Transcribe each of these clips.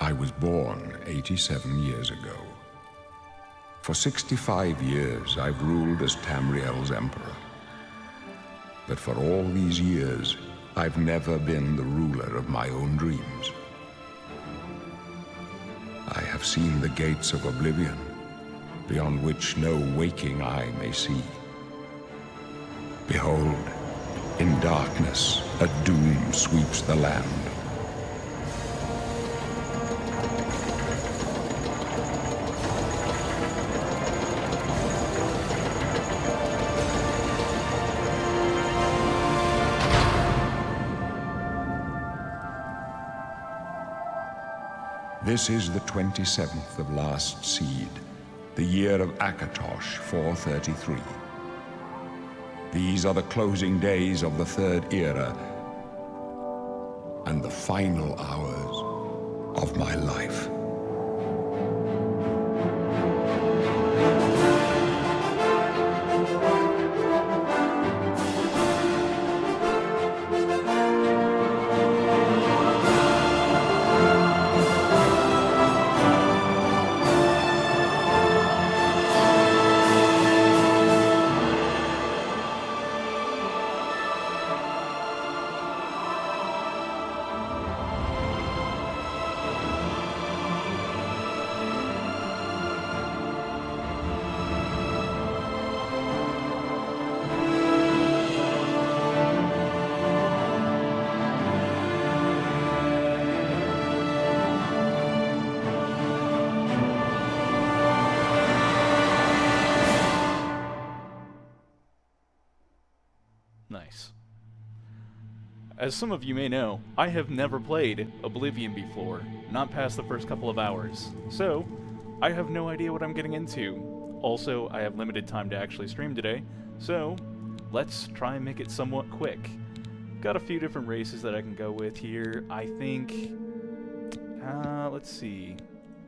I was born 87 years ago. For 65 years, I've ruled as Tamriel's emperor. But for all these years, I've never been the ruler of my own dreams. I have seen the gates of Oblivion, beyond which no waking eye may see. Behold, in darkness, a doom sweeps the land. This is the 27th of last seed, the year of Akatosh 433. These are the closing days of the Third Era and the final hours of my life. Nice. As some of you may know, I have never played Oblivion before, not past the first couple of hours, so I have no idea what I'm getting into. Also, I have limited time to actually stream today, so let's try and make it somewhat quick. Got a few different races that I can go with here. I think, let's see,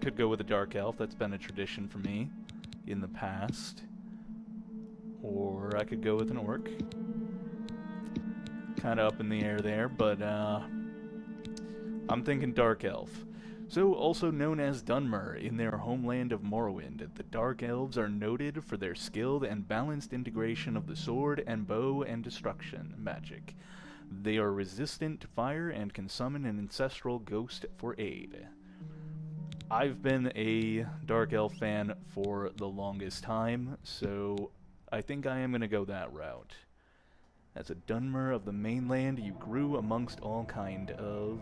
could go with a Dark Elf, that's been a tradition for me in the past. Or I could go with an Orc. Kind of up in the air there, but I'm thinking Dark Elf. So, also known as Dunmer, in their homeland of Morrowind, the Dark Elves are noted for their skilled and balanced integration of the sword and bow and destruction magic. They are resistant to fire and can summon an ancestral ghost for aid. I've been a Dark Elf fan for the longest time, so I think I am going to go that route. As a Dunmer of the mainland, you grew amongst all kind of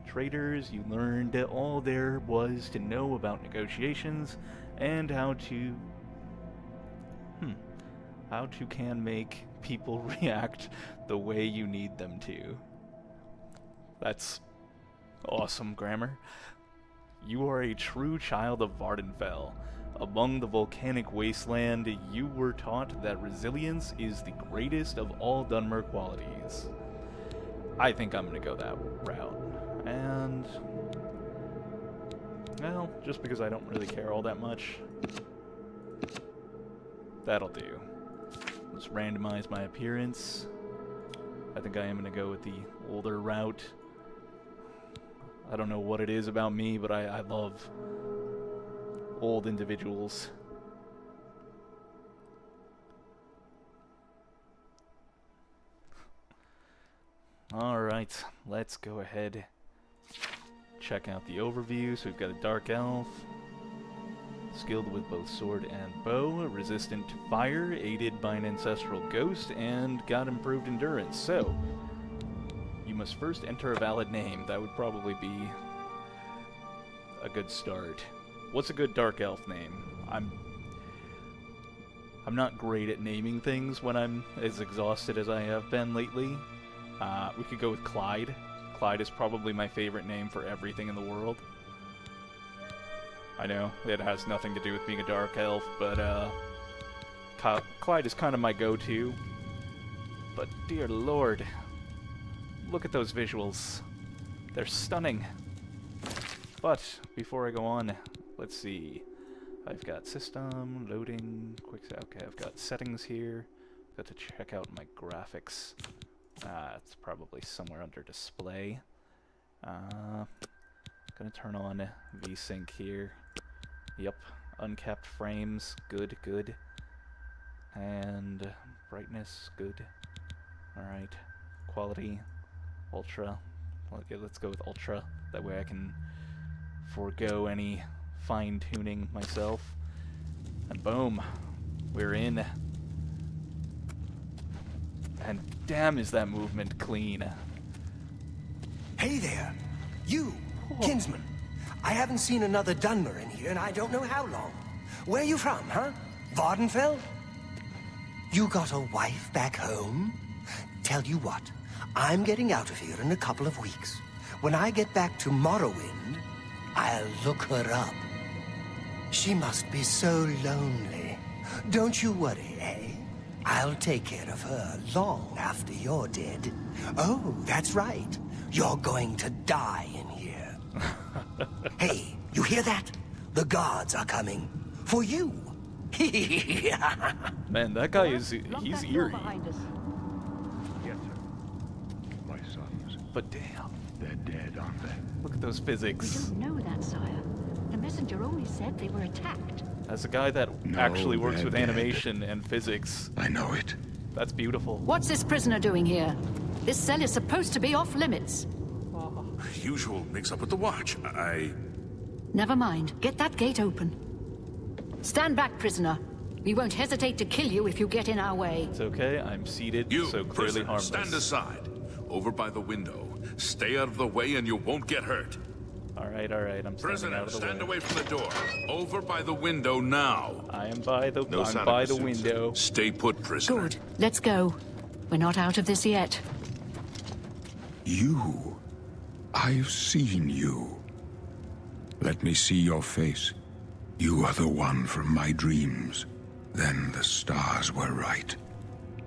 traders. You learned all there was to know about negotiations and how to can make people react the way you need them to. That's awesome grammar. You are a true child of Vardenfell. Among the volcanic wasteland, you were taught that resilience is the greatest of all Dunmer qualities. I think I'm gonna go that route. And, well, just because I don't really care all that much, that'll do. Let's randomize my appearance. I think I am gonna go with the older route. I don't know what it is about me, but I love old individuals. Alright, let's go ahead, check out the overview. So we've got a Dark Elf, skilled with both sword and bow, resistant to fire, aided by an ancestral ghost, and got improved endurance. So, you must first enter a valid name. That would probably be a good start. What's a good Dark Elf name? I'm not great at naming things when I'm as exhausted as I have been lately. We could go with Clyde. Clyde is probably my favorite name for everything in the world. I know, it has nothing to do with being a Dark Elf, but Clyde is kind of my go-to. But dear lord, look at those visuals. They're stunning. But before I go on, let's see. I've got system, loading, okay, I've got settings here. Got to check out my graphics. It's probably somewhere under display. Gonna turn on VSync here. Yep, uncapped frames, good, good. And brightness, good. Alright, quality, ultra. Okay, let's go with ultra. That way I can forego any fine-tuning myself. And boom, we're in. And damn, is that movement clean. Hey there, you, kinsman. I haven't seen another Dunmer in here, and I don't know how long. Where you from, huh? Vardenfell? You got a wife back home? Tell you what, I'm getting out of here in a couple of weeks. When I get back to Morrowind, I'll look her up. She must be so lonely. Don't you worry, eh? I'll take care of her long after you're dead. Oh, that's right. You're going to die in here. Hey, you hear that? The guards are coming. For you. Man, that guy is, he's eerie. Yes, sir. My sons. But damn, They're dead, aren't they? look at those We physics. don't know that, sire. The messenger only said they were attacked. As a guy that No, actually works they're with dead. animation and physics, I know it. that's beautiful. What's this prisoner doing here? This cell is supposed to be off limits. Usual mix-up with the watch. Never mind. Get that gate open. Stand back, prisoner. We won't hesitate to kill you if you get in our way. It's okay, I'm seated, You, so clearly prisoner, harmless. stand aside. Over by the window. Stay out of the way and you won't get hurt. Alright, alright, I'm standing Prisoner, out of the stand way. away from the door. Over by the window now. I am by the, No I'm sign by of the pursuit. window. Stay put, prisoner. Good. Let's go. We're not out of this yet. You. I've seen you. Let me see your face. You are the one from my dreams. Then the stars were right.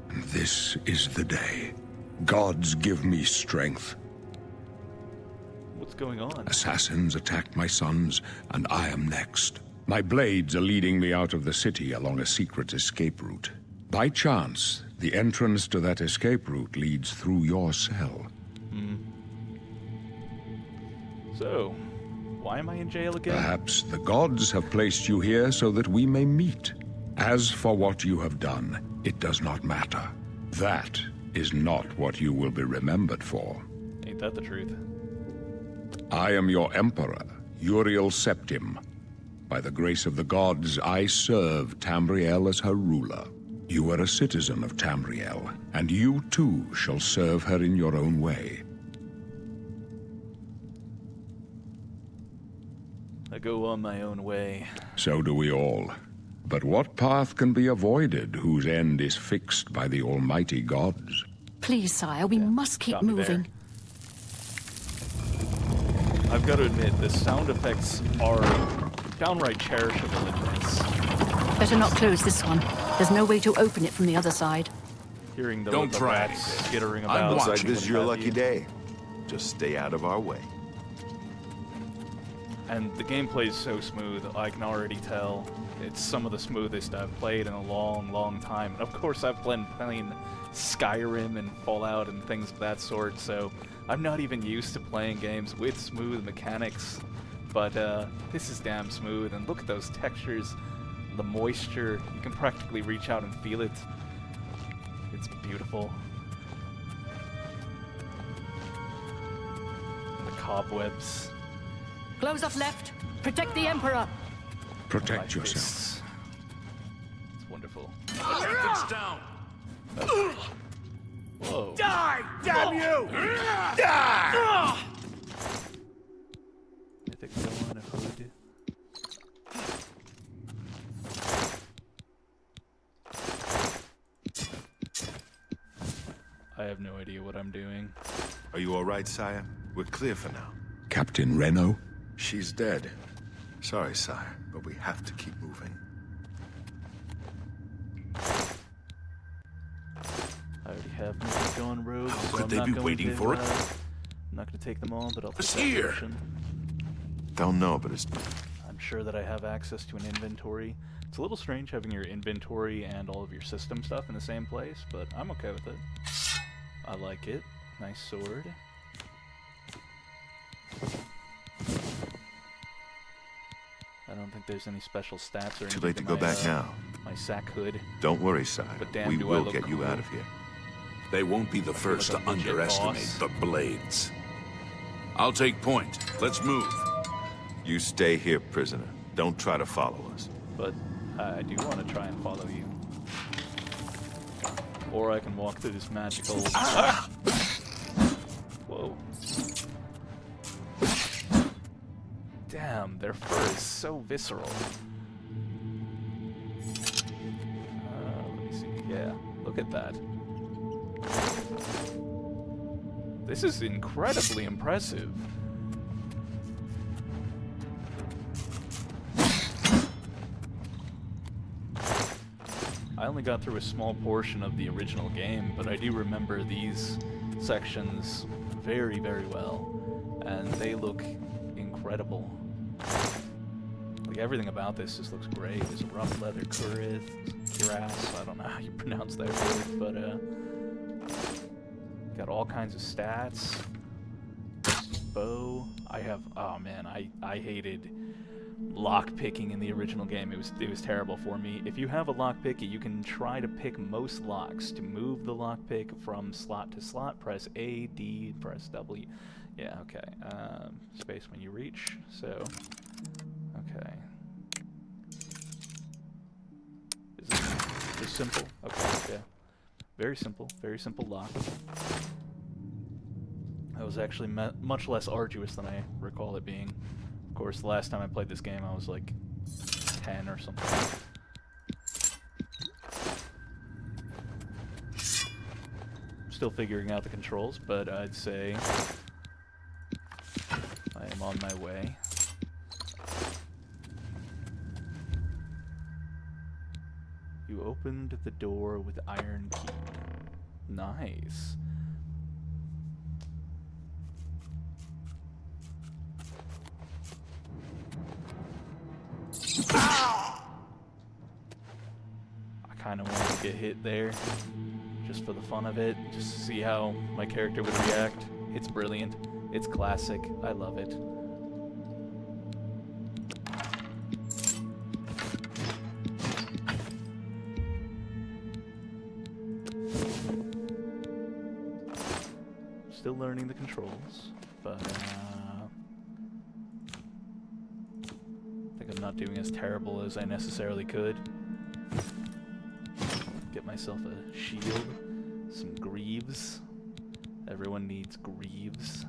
And this is the day. Gods give me strength. What's going on? Assassins attacked my sons, and I am next. My blades are leading me out of the city along a secret escape route. By chance, the entrance to that escape route leads through your cell. So, why am I in jail again? Perhaps the gods have placed you here so that we may meet. As for what you have done, it does not matter. That is not what you will be remembered for. Ain't that the truth? I am your emperor, Uriel Septim. By the grace of the gods, I serve Tamriel as her ruler. You are a citizen of Tamriel, and you too shall serve her in your own way. I go on my own way. So do we all. But what path can be avoided whose end is fixed by the almighty gods? Please, sire, we must keep got me there. moving. I've got to admit, the sound effects are downright cherishable in this. Better not close this one. There's no way to open it from the other side. Hearing the Don't try rats anything. skittering I'm about. watching. Looks like this is your what have lucky you. day. Just stay out of our way. And the gameplay is so smooth, I can already tell. It's some of the smoothest I've played in a long, long time. And of course, I've been playing Skyrim and Fallout and things of that sort, so I'm not even used to playing games with smooth mechanics. But this is damn smooth, and look at those textures, the moisture. You can practically reach out and feel it. It's beautiful. And the cobwebs. Close off left. Protect the Emperor. Protect My yourself. fists. It's wonderful. Captain's down. Whoa. Die, damn you! Mythic villain, a hood. I have no idea what I'm doing. Are you all right, sire? We're clear for now. Captain Reno? She's dead. Sorry, sire, but we have to keep moving. I already have mythic villain robes, How so could I'm they not be going waiting to, for it? I'm not going to take them all, but I'll It's take that here. potion. Don't know, but it's... I'm sure that I have access to an inventory. It's a little strange having your inventory and all of your system stuff in the same place, but I'm okay with it. I like it. Nice sword. think there's any special stats or anything. Too late to go back now. My sack hood. Don't worry, sire. But damn, We do I will look get you cool. out of here. They won't be the first like to a legit underestimate boss. the Blades. I'll take point. Let's move. You stay here, prisoner. Don't try to follow us. But I do want to try and follow you. Or I can walk through this magical... Whoa. Damn, their fur is so visceral. Let me see. Yeah, look at that. This is incredibly impressive. I only got through a small portion of the original game, but I do remember these sections very, very well, and they look incredible. Like, everything about this just looks great. There's a rough leather cuirass, I don't know how you pronounce that word, but got all kinds of stats. Bow. I have, oh man, I hated lock picking in the original game. It was terrible for me. If you have a lock pick, you can try to pick most locks. To move the lock pick from slot to slot, press A, D, press W. Yeah, okay. Space when you reach. So, okay. Is this simple? Okay, yeah. Very simple lock. That was actually much less arduous than I recall it being. Of course, the last time I played this game, I was like 10 or something. Still figuring out the controls, but I'd say I am on my way. You opened the door with iron key. Nice. I kind of wanted to get hit there, just for the fun of it, just to see how my character would react. It's brilliant. It's classic. I love it. Still learning the controls, but I think I'm not doing as terrible as I necessarily could. Get myself a shield, some greaves. Everyone needs greaves.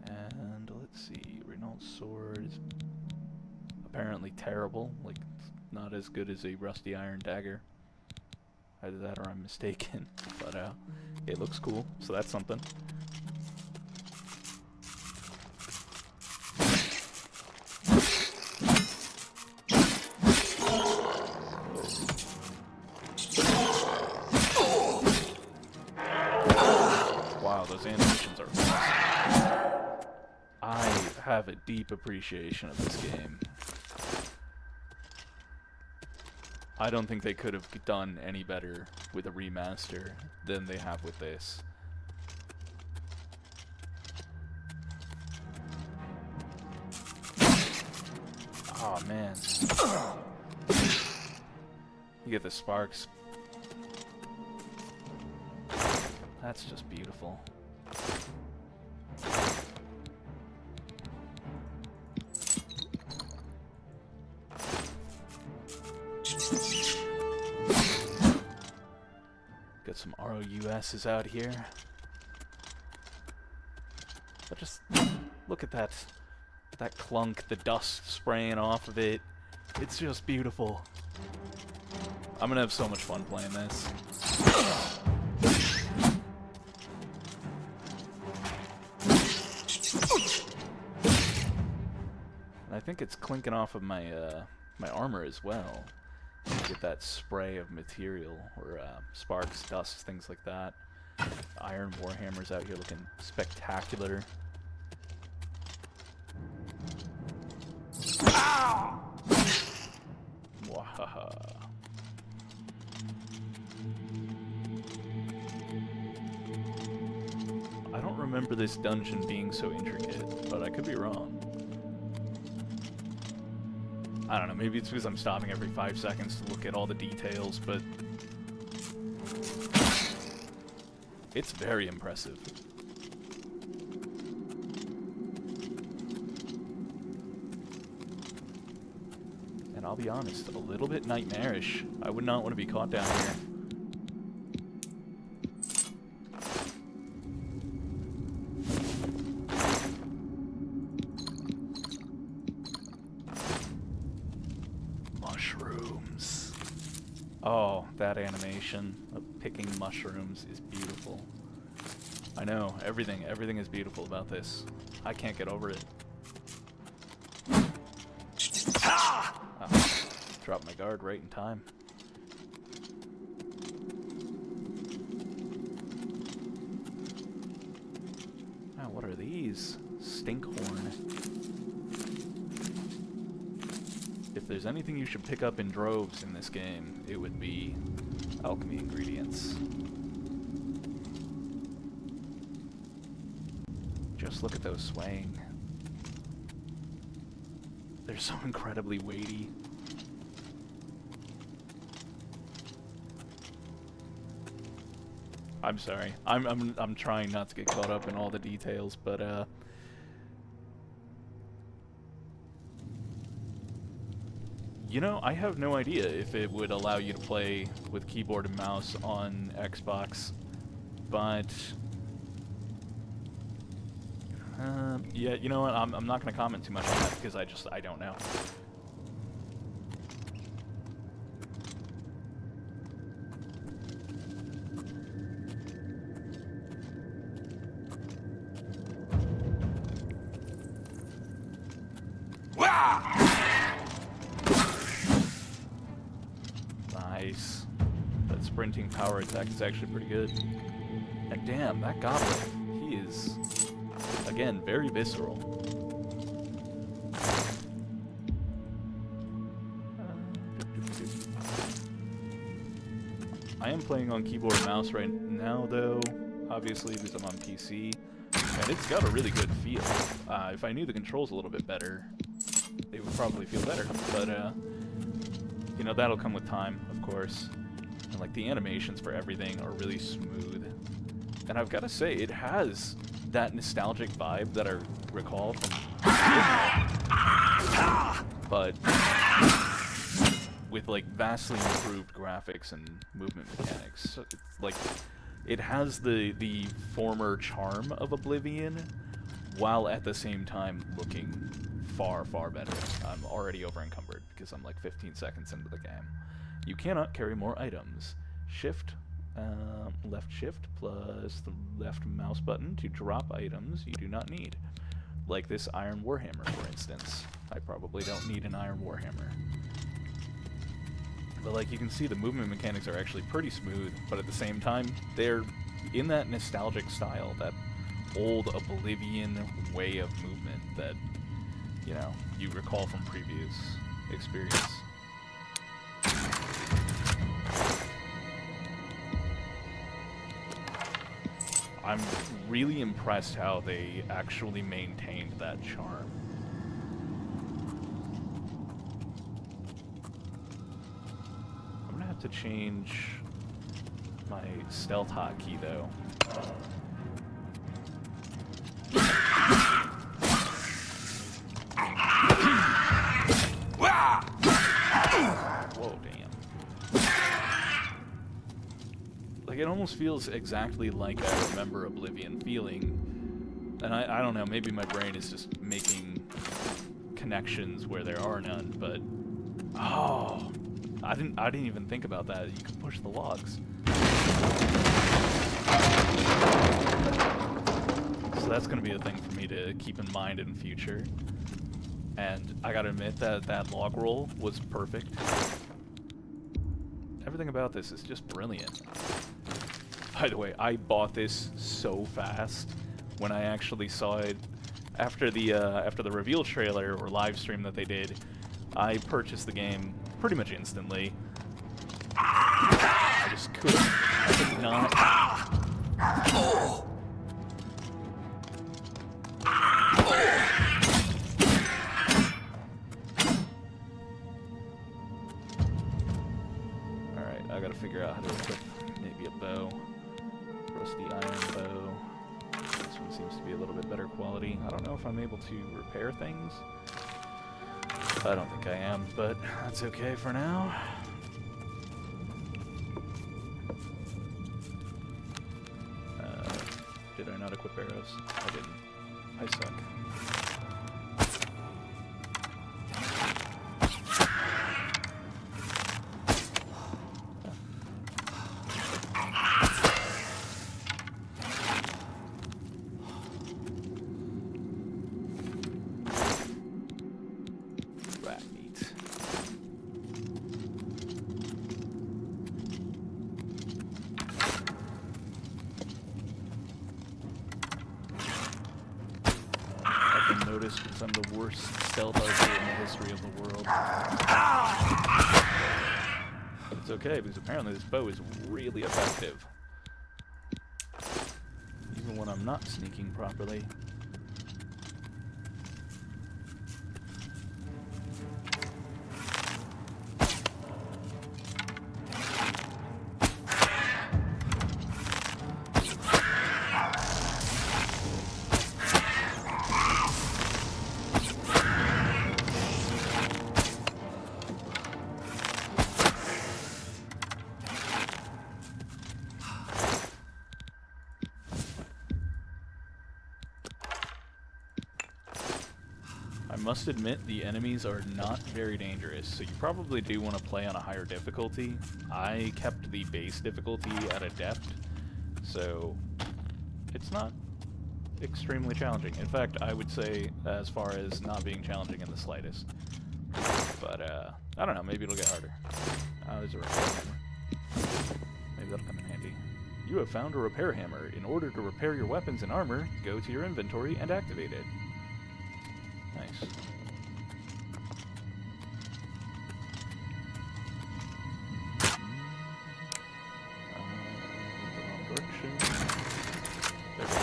And let's see, Renault's sword is apparently terrible, like not as good as a rusty iron dagger. Either that or I'm mistaken, but it looks cool, so that's something. Wow, those animations are awesome. I have a deep appreciation of this game. I don't think they could have done any better with a remaster than they have with this. Oh man. You get the sparks. That's just beautiful. Got some ROUSs out here. But just look at that clunk, the dust spraying off of it. It's just beautiful. I'm gonna have so much fun playing this. And I think it's clinking off of my my armor as well. Get that spray of material, or sparks, dust, things like that. Iron Warhammers out here looking spectacular. Wahaha. I don't remember this dungeon being so intricate, but I could be wrong. I don't know, maybe it's because I'm stopping every 5 seconds to look at all the details, but it's very impressive. And I'll be honest, a little bit nightmarish. I would not want to be caught down here. Mushrooms. Oh, that animation of picking mushrooms is beautiful. I know, everything is beautiful about this. I can't get over it. Dropped my guard right in time. Now, what are these? Stinkhorn. If there's anything you should pick up in droves in this game, it would be alchemy ingredients. Just look at those swaying. They're so incredibly weighty. I'm sorry. I'm trying not to get caught up in all the details, but you know, I have no idea if it would allow you to play with keyboard and mouse on Xbox, but yeah, you know what? I'm not going to comment too much on that because I don't know. Nice. That sprinting power attack is actually pretty good. And damn, that goblin, he is, again, very visceral. I am playing on keyboard and mouse right now, though, obviously, because I'm on PC, and it's got a really good feel. If I knew the controls a little bit better, it would probably feel better, but, you know, that'll come with time, of course. And, like, the animations for everything are really smooth. And I've got to say, it has that nostalgic vibe that I recall from but with, like, vastly improved graphics and movement mechanics. So it's, like, it has the former charm of Oblivion, while at the same time looking far, far better. I'm already over-encumbered because I'm like 15 seconds into the game. You cannot carry more items. Left shift plus the left mouse button to drop items you do not need. Like this iron warhammer, for instance. I probably don't need an iron warhammer. But like you can see, the movement mechanics are actually pretty smooth, but at the same time, they're in that nostalgic style, that old Oblivion way of movement that, you know, you recall from previous experience. I'm really impressed how they actually maintained that charm. I'm gonna have to change my stealth hotkey though. Whoa, damn. Like, it almost feels exactly like I remember Oblivion feeling. And I don't know, maybe my brain is just making connections where there are none, but oh, I didn't even think about that. You can push the logs. So that's going to be a thing for me to keep in mind in the future. And I gotta admit that that log roll was perfect. Everything about this is just brilliant. By the way, I bought this so fast when I actually saw it after the reveal trailer or live stream that they did. I purchased the game pretty much instantly. I just couldn't. I could not. quality. I don't know if I'm able to repair things. I don't think I am, but that's okay for now. Did I not equip arrows? I didn't. I suck. Because I'm the worst stealth archer in the history of the world. It's okay, because apparently this bow is really effective. Even when I'm not sneaking properly. I must admit, the enemies are not very dangerous, so you probably do want to play on a higher difficulty. I kept the base difficulty at a deft, so it's not extremely challenging. In fact, I would say as far as not being challenging in the slightest. But, I don't know, maybe it'll get harder. There's a repair hammer. Maybe that'll come in handy. You have found a repair hammer. In order to repair your weapons and armor, go to your inventory and activate it. Nice. The wrong direction. There we go.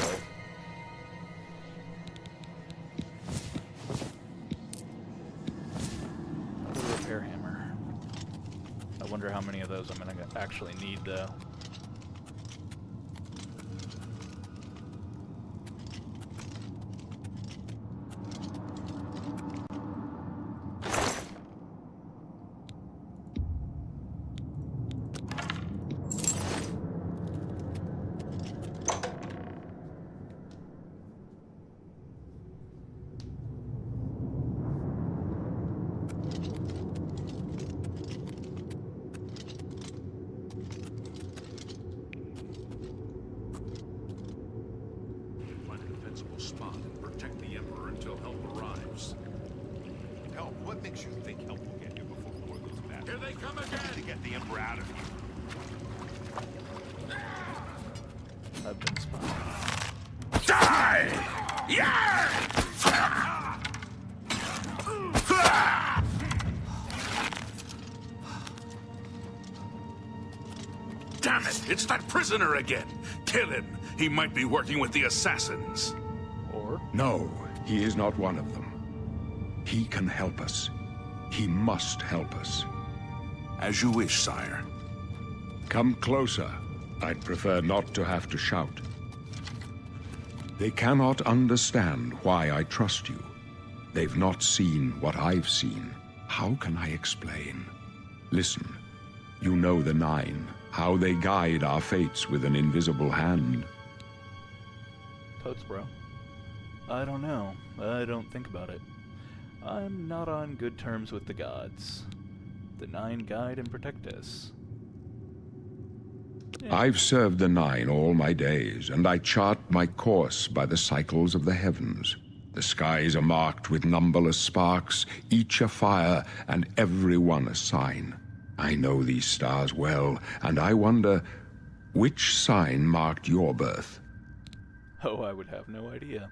Another repair hammer. I wonder how many of those I'm gonna actually need, though. What makes you think help will get you before war goes bad? Here they come again to get the Emperor out of you. I've been spotted. Die! Yeah! Damn it! It's that prisoner again! Kill him! He might be working with the assassins. Or? No, he is not one of them. He can help us. He must help us. As you wish, sire. Come closer. I'd prefer not to have to shout. They cannot understand why I trust you. They've not seen what I've seen. How can I explain? Listen, you know the Nine, how they guide our fates with an invisible hand. Totes, bro. I don't know. I don't think about it. I'm not on good terms with the gods. The Nine guide and protect us. Yeah. I've served the Nine all my days, and I chart my course by the cycles of the heavens. The skies are marked with numberless sparks, each a fire, and every one a sign. I know these stars well, and I wonder, which sign marked your birth? Oh, I would have no idea.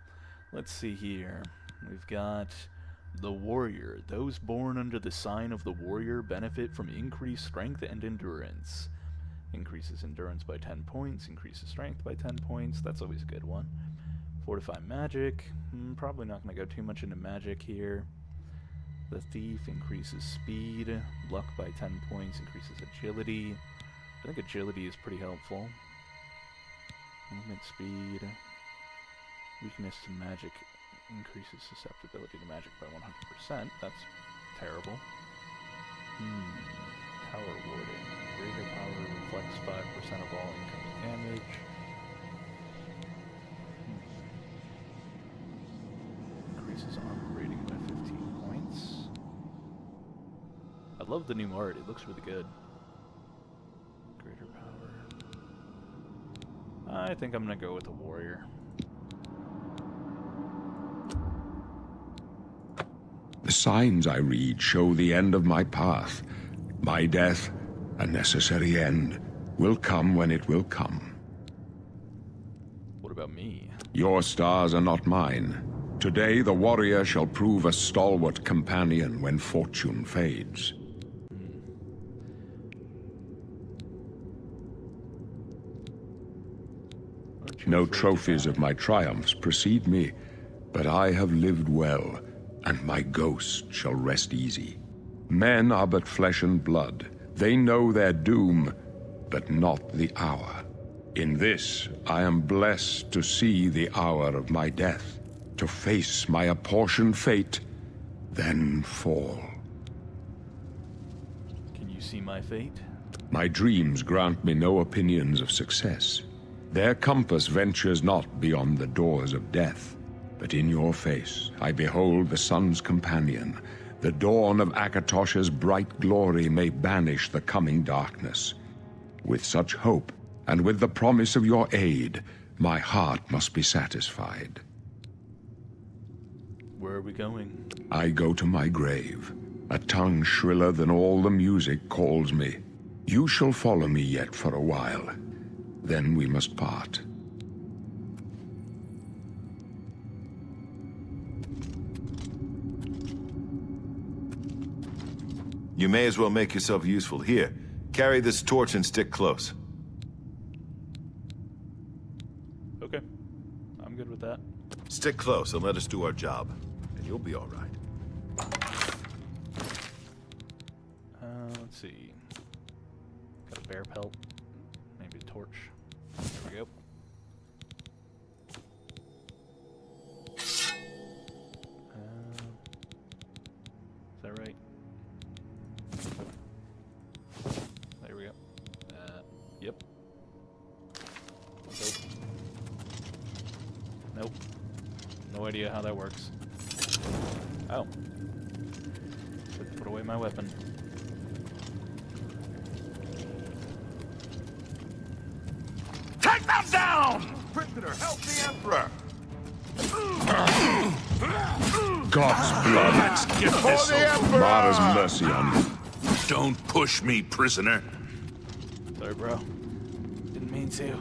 Let's see here. We've got the Warrior. Those born under the sign of the Warrior benefit from increased strength and endurance. Increases endurance by 10 points, increases strength by 10 points. That's always a good one. Fortify magic. Probably not going to go too much into magic here. The Thief increases speed. Luck by 10 points, increases agility. I think agility is pretty helpful. Movement speed. Weakness to magic increases susceptibility to magic by 100%. That's terrible. Power warding. Greater power reflects 5% of all incoming damage. Increases armor rating by 15 points. I love the new art. It looks really good. Greater power. I think I'm gonna go with a warrior. The signs I read show the end of my path. My death, a necessary end, will come when it will come. What about me? Your stars are not mine. Today the warrior shall prove a stalwart companion when fortune fades. No trophies of my triumphs precede me, but I have lived well, and my ghost shall rest easy. Men are but flesh and blood. They know their doom, but not the hour. In this, I am blessed to see the hour of my death, to face my apportioned fate, then fall. Can you see my fate? My dreams grant me no opinions of success. Their compass ventures not beyond the doors of death. But in your face I behold the sun's companion. The dawn of Akatosh's bright glory may banish the coming darkness. With such hope, and with the promise of your aid, my heart must be satisfied. Where are we going? I go to my grave. A tongue shriller than all the music calls me. You shall follow me yet for a while. Then we must part. You may as well make yourself useful. Here, carry this torch and stick close. Okay. I'm good with that. Stick close and let us do our job, and you'll be all right. Let's see. Got a bear pelt. Maybe a torch. There we go. Is that right? There we go. Yep. Nope. No idea how that works. Oh. Put away my weapon. Take them down! Prisoner, help the Emperor! God's blood. Let's get this over. Mara's mercy on you. Don't push me, prisoner. Sorry, bro. Didn't mean to.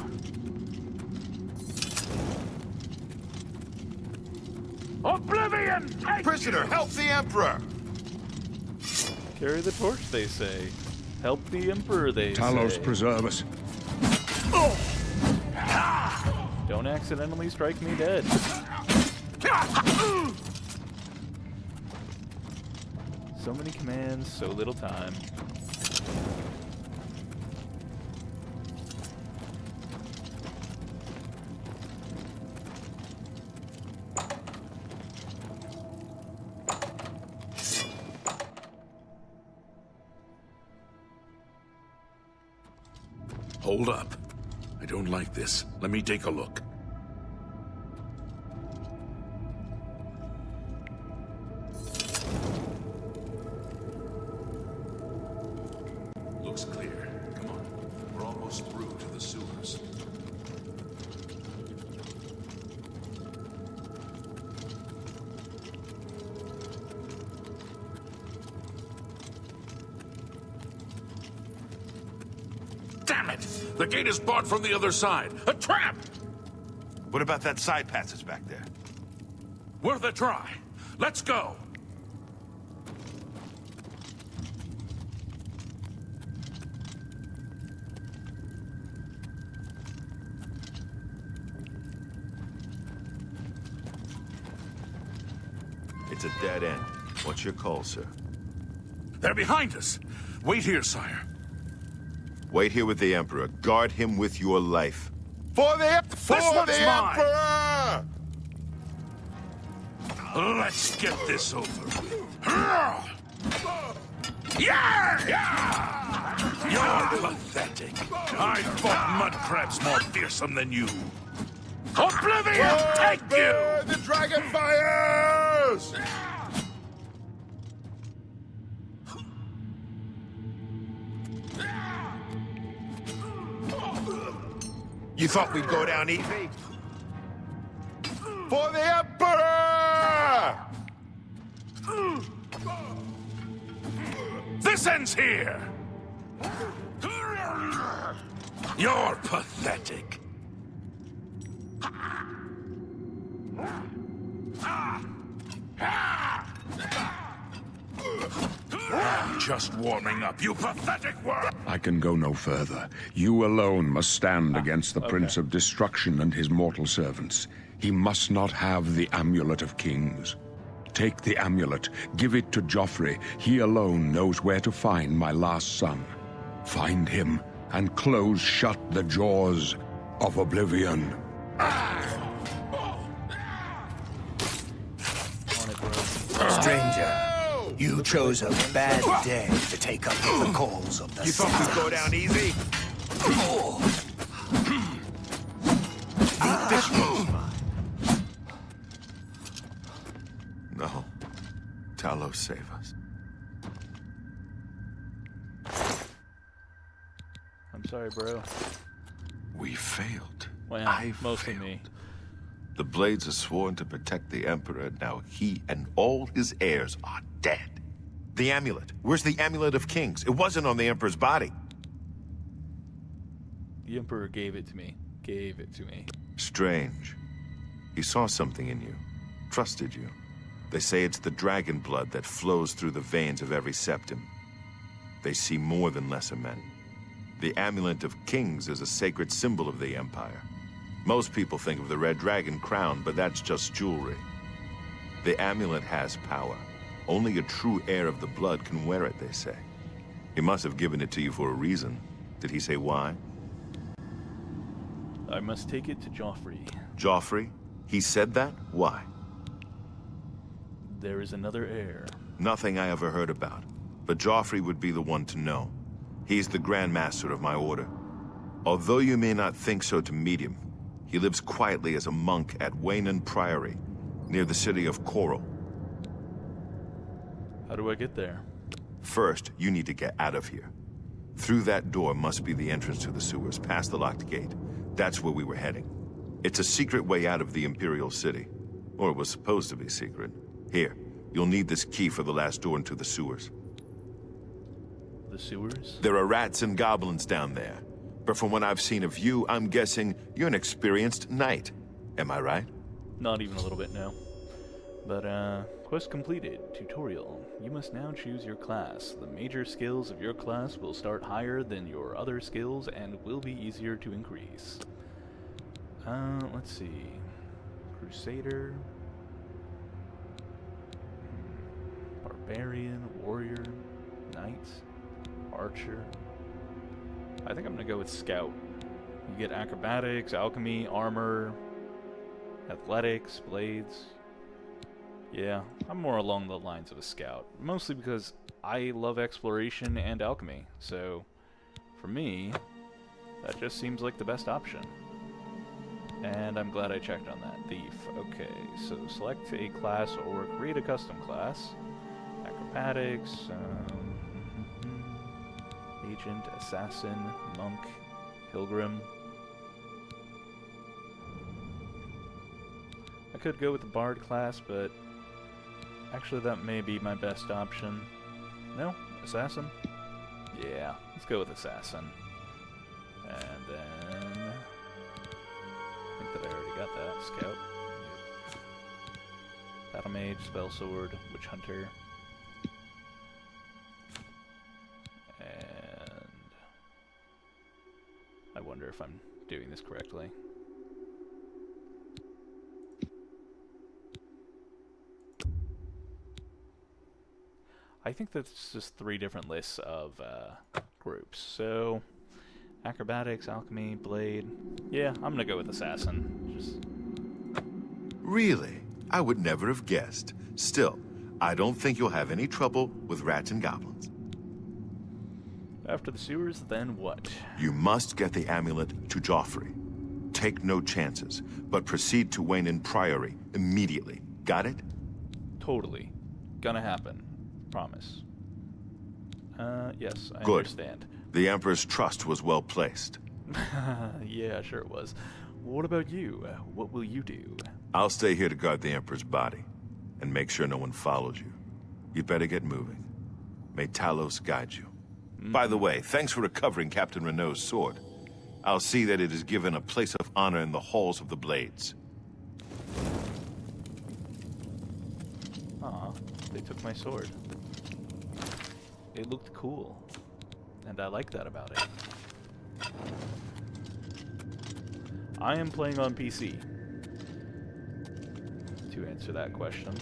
Oblivion! Take Prisoner, help the Emperor! Carry the torch, they say. Help the Emperor, they Talos say. preserve us. Don't accidentally strike me dead. So many commands, so little time. Hold up. I don't like this. Let me take a look. Looks clear. Come on. We're almost through to the sewers. Damn it! The gate is barred from the other side. A trap! What about that side passage back there? Worth a try. Let's go! It's a dead end. What's your call, sir? They're behind us. Wait here, sire. Wait here with the Emperor. Guard him with your life. For the This one's mine! Emperor! Let's get this over with. Yeah! You're pathetic. I fought mud crabs more fearsome than you. Oblivion, take you! The dragon fires! You thought we'd go down easy? For the Emperor! This ends here! You're pathetic. I'm just warming up, you pathetic worm! I can go no further. You alone must stand against the Prince of Destruction and his mortal servants. He must not have the Amulet of Kings. Take the amulet, give it to Joffrey. He alone knows where to find my last son. Find him and close shut the jaws of Oblivion. Stranger, you chose a bad day to take up the calls of the You thought we'd go down easy? This one's mine. No. Talos, save us. I'm sorry, bro. We failed. Well, I mostly failed. me. The Blades are sworn to protect the Emperor. Now he and all his heirs are dead. The amulet. Where's the Amulet of Kings? It wasn't on the Emperor's body. The Emperor gave it to me. Gave it to me. Strange. He saw something in you. Trusted you. They say it's the dragon blood that flows through the veins of every septim. They see more than lesser men. The Amulet of Kings is a sacred symbol of the Empire. Most people think of the red dragon crown, but that's just jewelry. The amulet has power. Only a true heir of the blood can wear it, they say. He must have given it to you for a reason. Did he say why? I must take it to Joffrey. Joffrey? He said that? Why? There is another heir. Nothing I ever heard about. But Joffrey would be the one to know. He's the Grand Master of my order. Although you may not think so to meet him, he lives quietly as a monk at Waynon Priory, near the city of Coral. How do I get there? First, you need to get out of here. Through that door must be the entrance to the sewers, past the locked gate. That's where we were heading. It's a secret way out of the Imperial City. Or it was supposed to be secret. Here, you'll need this key for the last door into the sewers. The sewers? There are rats and goblins down there. But from what I've seen of you, I'm guessing you're an experienced knight. Am I right? Not even a little bit, no. But, quest completed. Tutorial. You must now choose your class. The major skills of your class will start higher than your other skills and will be easier to increase. Let's see. Crusader. Barbarian, Warrior, Knight, Archer. I think I'm gonna go with Scout. You get acrobatics, alchemy, armor, athletics, blades. Yeah, I'm more along the lines of a Scout. Mostly because I love exploration and alchemy. So, for me, that just seems like the best option. And I'm glad I checked on that. Thief. Okay, so select a class or create a custom class. Acrobatics, Agent, Assassin, Monk, Pilgrim. I could go with the Bard class, but actually that may be my best option. No? Assassin? Yeah, let's go with Assassin. And then... I think that I already got that. Scout. Battle Mage, Spell Sword, Witch Hunter. And I wonder if I'm doing this correctly. I think that's just 3 different lists of groups. So, acrobatics, alchemy, blade. Yeah, I'm gonna go with assassin. Just Really? I would never have guessed. Still, I don't think you'll have any trouble with rats and goblins. After the sewers, then what? You must get the amulet to Joffrey. Take no chances, but proceed to Wayne Priory immediately. Got it? Totally. Gonna happen. Promise. Yes, I Good. understand. The Emperor's trust was well placed. Yeah, sure it was. What about you? What will you do? I'll stay here to guard the Emperor's body, and make sure no one follows you. You'd better get moving. May Talos guide you. By the way, thanks for recovering Captain Renault's sword. I'll see that it is given a place of honor in the halls of the Blades. Aw, they took my sword. It looked cool, and I like that about it. I am playing on PC. To answer that question.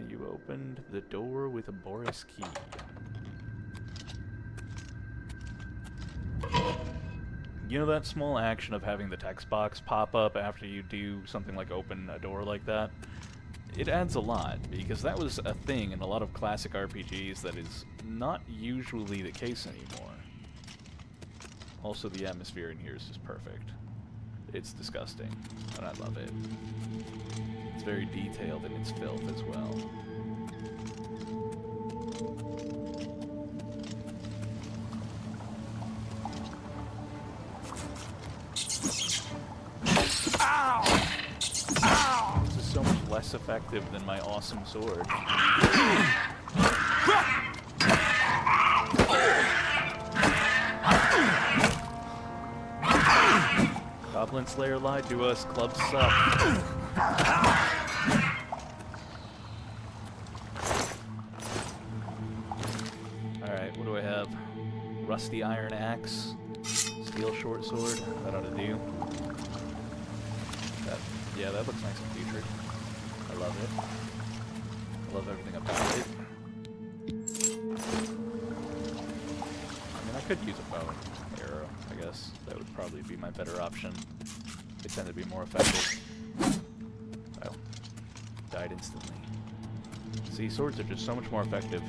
You opened the door with a Boris key. You know that small action of having the text box pop up after you do something like open a door like that? It adds a lot, because that was a thing in a lot of classic RPGs that is not usually the case anymore. Also, the atmosphere in here is just perfect. It's disgusting, and I love it. It's very detailed in its filth as well. Ow! Ow! This is so much less effective than my awesome sword. Goblin Slayer lied to us. Clubs suck. Alright, what do I have? Rusty Iron Axe. Steel Short Sword. That ought to do. Yeah, that looks nice and featured. I love it. I love everything about it. I mean, I could use a bow and arrow, I guess. That would probably be my better option. They tend to be more effective. Oh. Died instantly. See, swords are just so much more effective.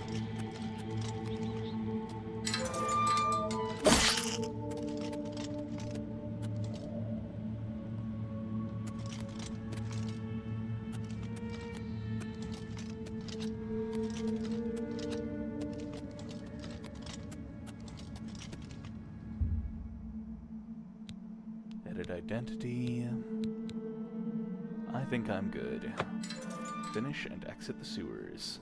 Edit identity. I think I'm good. Finish and exit the sewers.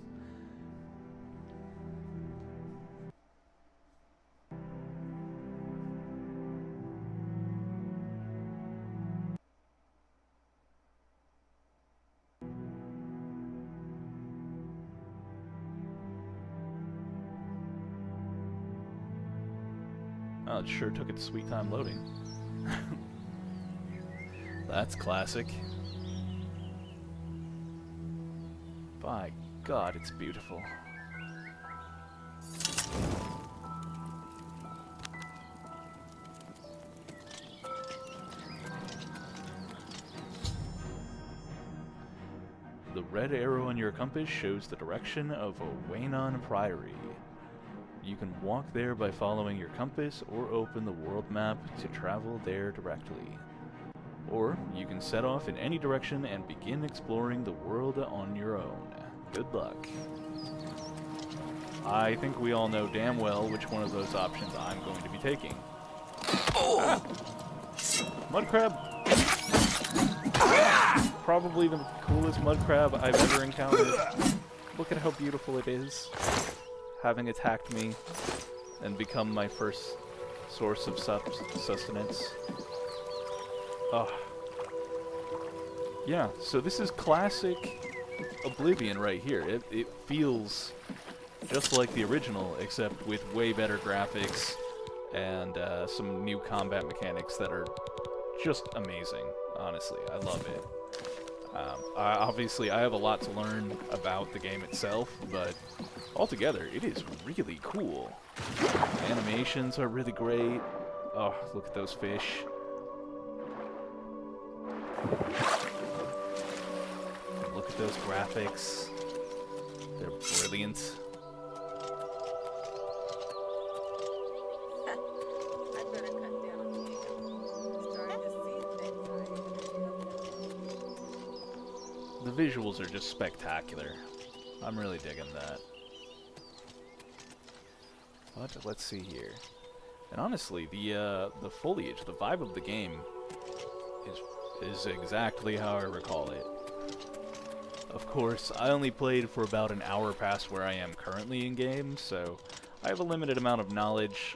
Oh, it sure took its sweet time loading. That's classic. By God, it's beautiful. The red arrow on your compass shows the direction of Wayne Priory. You can walk there by following your compass or open the world map to travel there directly. Or you can set off in any direction and begin exploring the world on your own. Good luck. I think we all know damn well which one of those options I'm going to be taking. Ah. Mud crab! Probably the coolest mud crab I've ever encountered. Look at how beautiful it is. Having attacked me and become my first source of sustenance. Oh. Yeah, so this is classic Oblivion right here. It feels just like the original, except with way better graphics and some new combat mechanics that are just amazing, honestly. I love it. Obviously, I have a lot to learn about the game itself, but altogether, it is really cool. The animations are really great. Oh, look at those fish. at those graphics. They're brilliant. I better cut down. Starting to see things. The visuals are just spectacular. I'm really digging that. But let's see here. And honestly, the foliage, the vibe of the game is exactly how I recall it. Of course, I only played for about an hour past where I am currently in game, so I have a limited amount of knowledge.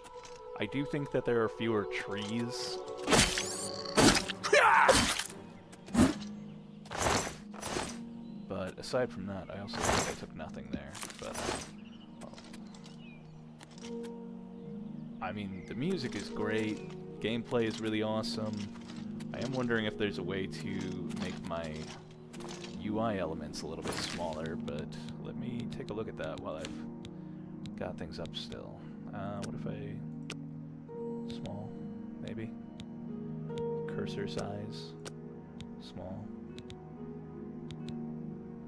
I do think that there are fewer trees. But aside from that, I also think I took nothing there. But I mean, the music is great, gameplay is really awesome. I am wondering if there's a way to make my UI elements a little bit smaller, but let me take a look at that while I've got things up still. What if I... small, maybe? Cursor size, small.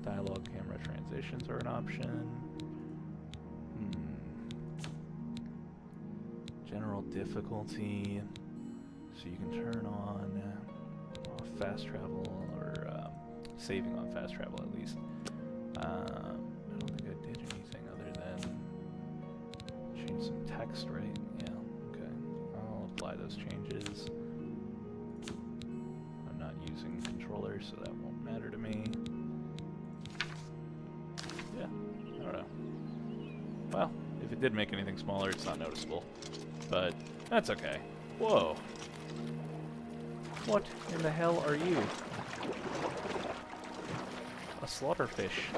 Dialogue camera transitions are an option. General difficulty, so you can turn on fast travel, or saving on fast travel at least. I don't think I did anything other than change some text, right? Yeah, okay. I'll apply those changes. I'm not using controllers, so that won't matter to me. Yeah, I don't know. Well, if it did make anything smaller, it's not noticeable. But that's okay. Whoa. What in the hell are you? A slaughterfish.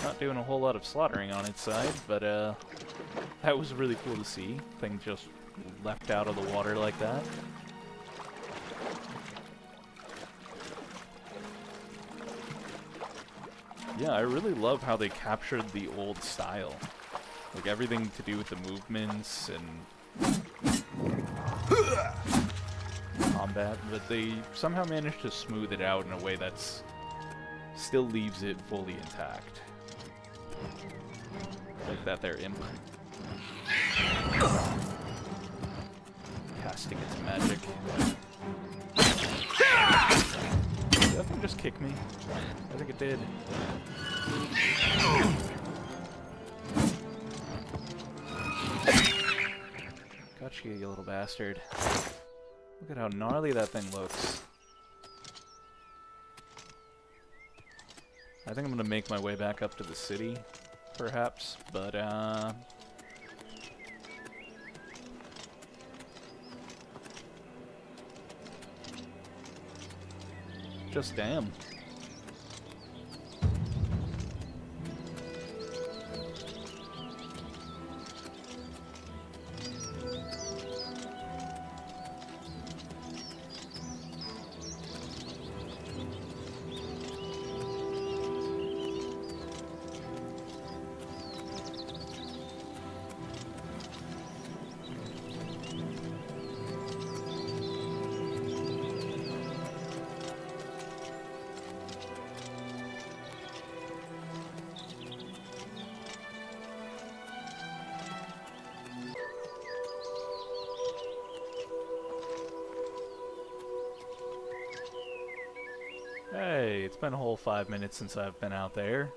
Not doing a whole lot of slaughtering on its side, but that was really cool to see. Thing just leapt out of the water like that. Yeah, I really love how they captured the old style. Like, everything to do with the movements and combat, but they somehow managed to smooth it out in a way that's still leaves it fully intact. Like that there imp. Casting its magic. Did that thing just kick me? I think it did. Gotcha, you little bastard. Look at how gnarly that thing looks. I think I'm gonna make my way back up to the city, perhaps, but just damn. Hey, it's been a whole 5 minutes since I've been out there.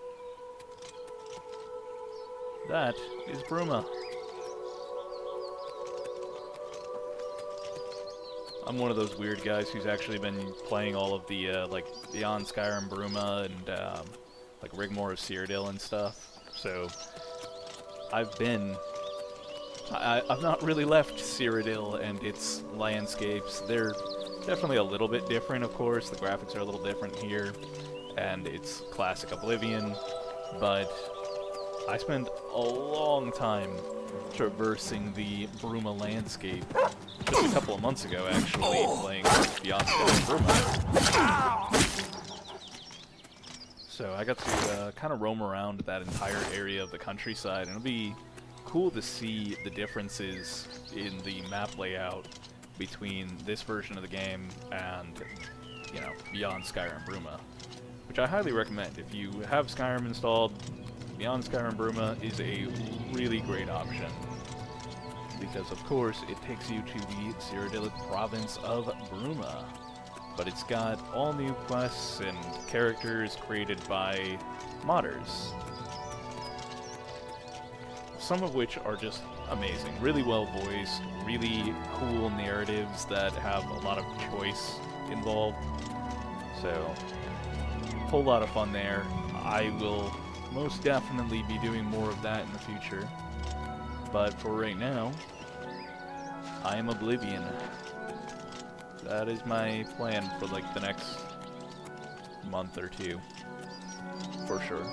That is Bruma. I'm one of those weird guys who's actually been playing all of the, like, Beyond Skyrim Bruma and, like, Rigmore of Cyrodiil and stuff. So, I've not really left Cyrodiil and its landscapes. They're definitely a little bit different, of course. The graphics are a little different here, and it's classic Oblivion, but I spent a long time traversing the Bruma landscape just a couple of months ago, actually, playing Beyond Skyrim Bruma. So I got to kind of roam around that entire area of the countryside, and it'll be cool to see the differences in the map layout between this version of the game and, you know, Beyond Skyrim Bruma, which I highly recommend. If you have Skyrim installed, Beyond Skyrim Bruma is a really great option, because of course it takes you to the Cyrodiilic province of Bruma, but it's got all new quests and characters created by modders, some of which are just amazing, really well voiced, really cool narratives that have a lot of choice involved. So, a whole lot of fun there. I will most definitely be doing more of that in the future. But for right now, I am Oblivion. That is my plan for like the next month or two, for sure.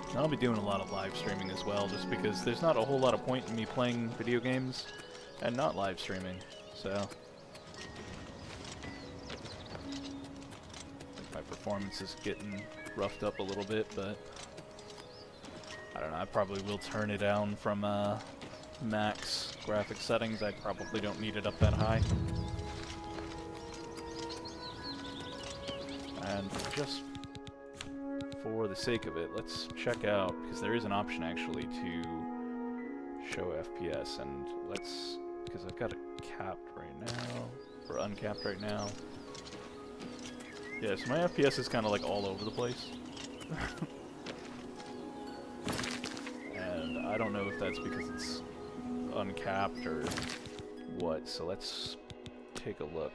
And I'll be doing a lot of live streaming as well, just because there's not a whole lot of point in me playing video games and not live streaming, so. Like my performance is getting roughed up a little bit, but I don't know, I probably will turn it down from max graphic settings. I probably don't need it up that high. And just for the sake of it, let's check out, because there is an option actually to show FPS, and let's, because I've got it capped right now, or uncapped right now. Yeah, so my FPS is kind of like all over the place. And I don't know if that's because it's uncapped or what, so let's take a look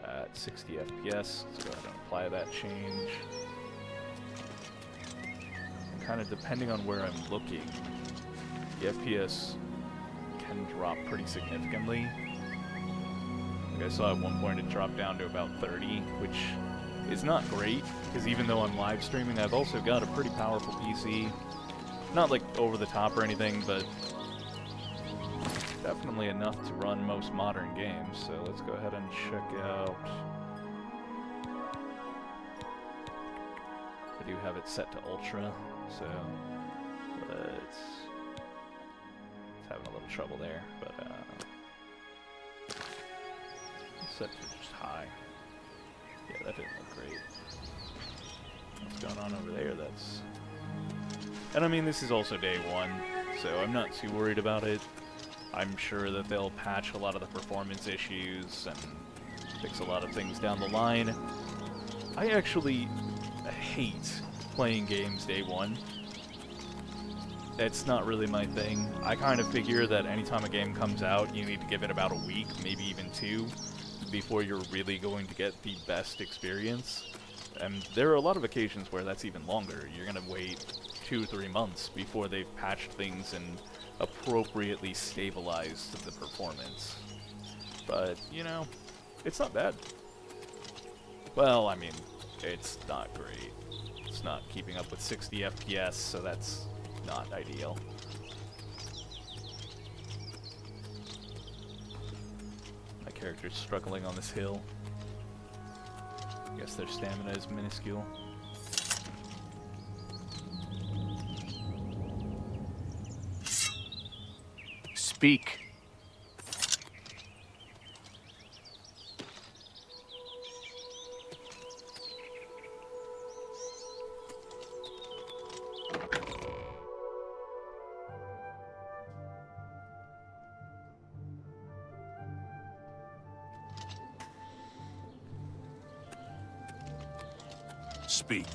at 60 FPS. Let's go ahead and apply that change. Kind of depending on where I'm looking, the FPS can drop pretty significantly. Like I saw at one point it dropped down to about 30, which is not great, because even though I'm live streaming, I've also got a pretty powerful PC. Not like over the top or anything, but definitely enough to run most modern games. So let's go ahead and check out. I do have it set to ultra, so it's having a little trouble there, but set to just high. Yeah, that didn't look great. What's going on over there? That's... And I mean, this is also day one, so I'm not too worried about it. I'm sure that they'll patch a lot of the performance issues and fix a lot of things down the line. I actually hate playing games day one. It's not really my thing. I kind of figure that anytime a game comes out, you need to give it about a week, maybe even 2, before you're really going to get the best experience. And there are a lot of occasions where that's even longer. You're going to wait 2 or 3 months before they've patched things and appropriately stabilized the performance. But, you know, it's not bad. Well, I mean, it's not great. It's not keeping up with 60 FPS, so that's not ideal. My character's struggling on this hill. I guess their stamina is minuscule. Speak. Speak.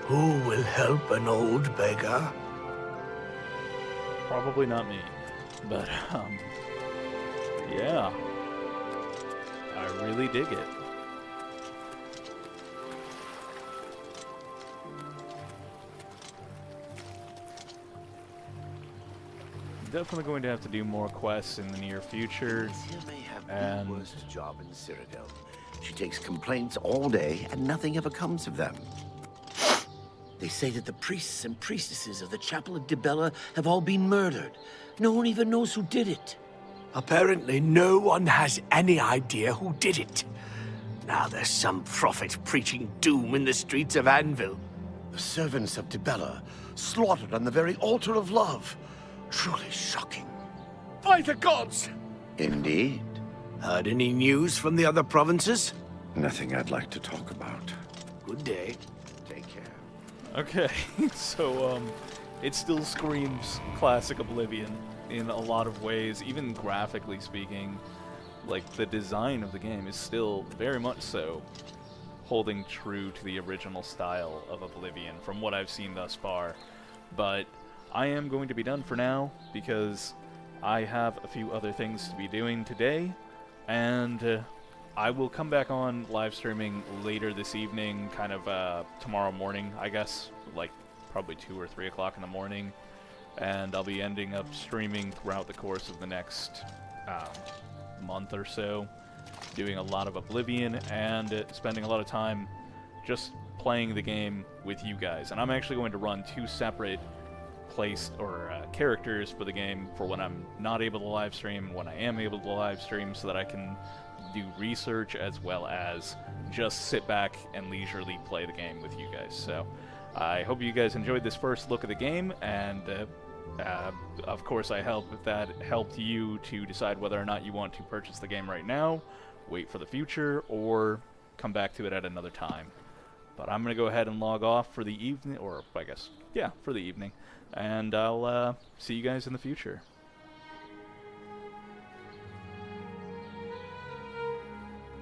Who will help an old beggar? Probably not me, but, yeah. I really dig it. I'm definitely going to have to do more quests in the near future, Cynthia may have and the worst job in Cyrodiil. She takes complaints all day, and nothing ever comes of them. They say that the priests and priestesses of the Chapel of Dibella have all been murdered. No one even knows who did it. Apparently, no one has any idea who did it. Now there's some prophet preaching doom in the streets of Anvil. The servants of Dibella, slaughtered on the very altar of love. Truly shocking. By the gods! Indeed. Heard any news from the other provinces? Nothing I'd like to talk about. Good day. Take care. Okay, so, it still screams classic Oblivion in a lot of ways, even graphically speaking. Like, the design of the game is still very much so holding true to the original style of Oblivion from what I've seen thus far. But I am going to be done for now because I have a few other things to be doing today, and I will come back on live streaming later this evening, kind of tomorrow morning, I guess, like probably 2 or 3 o'clock in the morning, and I'll be ending up streaming throughout the course of the next month or so, doing a lot of Oblivion and spending a lot of time just playing the game with you guys. And I'm actually going to run 2 separate characters for the game for when I'm not able to live stream and when I am able to live stream, so that I can do research as well as just sit back and leisurely play the game with you guys. So I hope you guys enjoyed this first look at the game, and of course I hope that helped you to decide whether or not you want to purchase the game right now, wait for the future, or come back to it at another time. But I'm going to go ahead and log off for the evening, or I guess, yeah, for the evening, and I'll see you guys in the future.